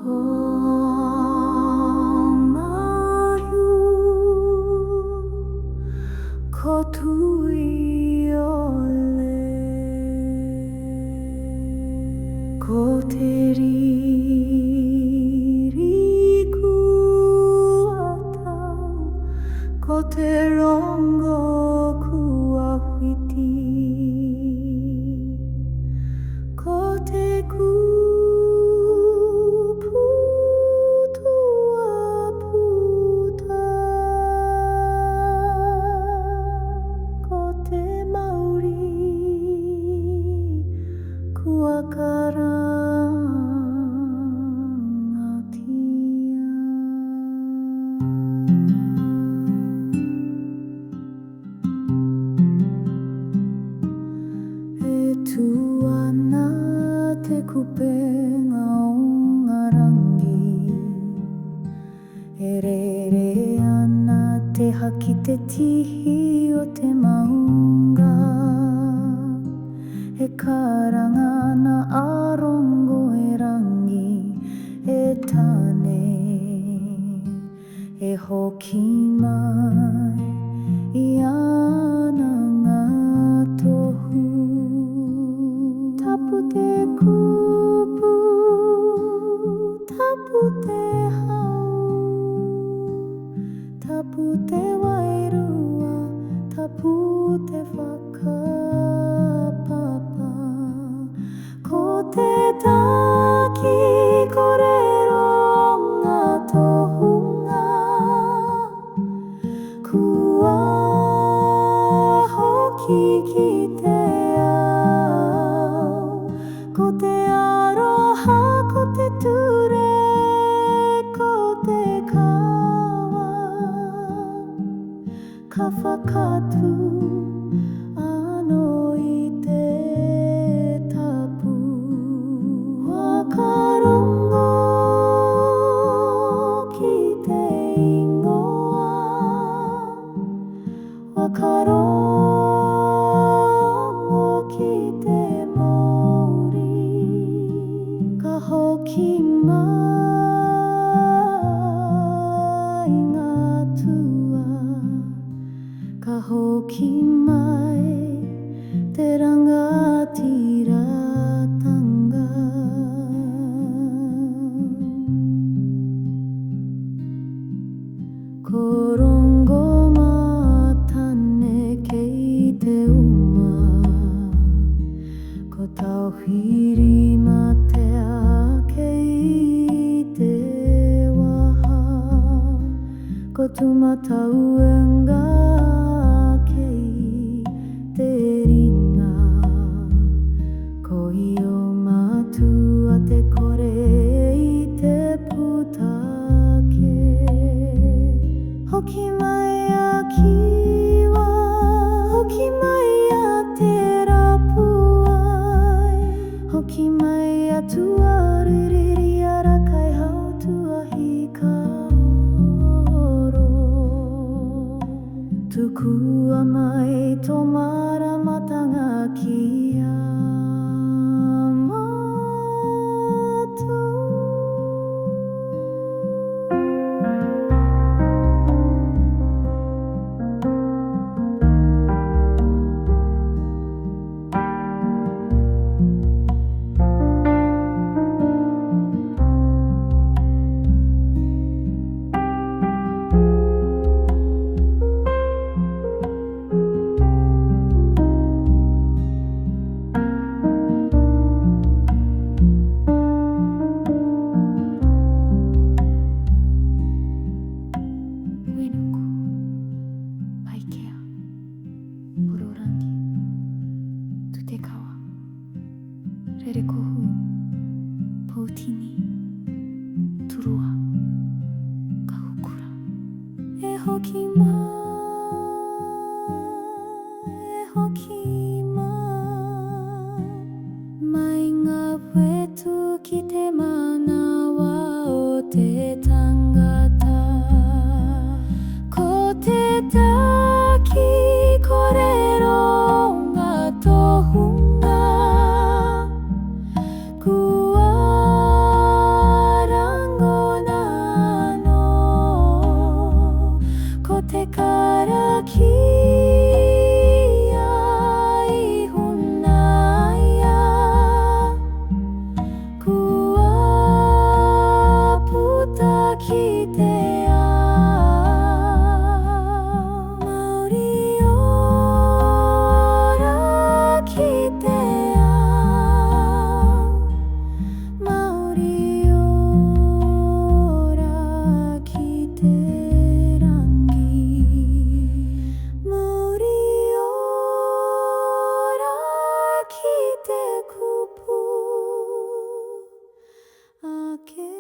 Ko tui ole ko te ririku atau ko te rongo kuawhiti ko te kupu tua puta ko te mauri kuakarangatia e tuana te kupenga o ngarangi e rere ana te haki te tihi o te maunga e karangana arongo e rangi e tane e hoki mai I ana ngā tohu tapu te kupu tapu te hau tapu te wairua tapu te whakapapa ko te taki korero ngā tohunga kua hoki ki te ao ko te aroha ko te ture ko te kawa ka whakatu ano I te tapu wakarongo ki te ingoa wakarongo ki te mori ka hoki mai ngā tua ka hoki mai te rangatiratanga ko rongo matane kei te uma ko tauhiri matea kei te waha ko tumatauenga kei te ringa ko io matua te kore I te putake hoki mai a kiwa hoki mai a te rapuai hoki mai a tua ririri ara kai hau tuahi ka oro tukua mai tō mara matanga ki a Rere kohu, poutini, turua, ka hukura. E hoki mai ngā wetu ki te manawa o te tangata. Ko te taki korero ngā tohunga kua だけ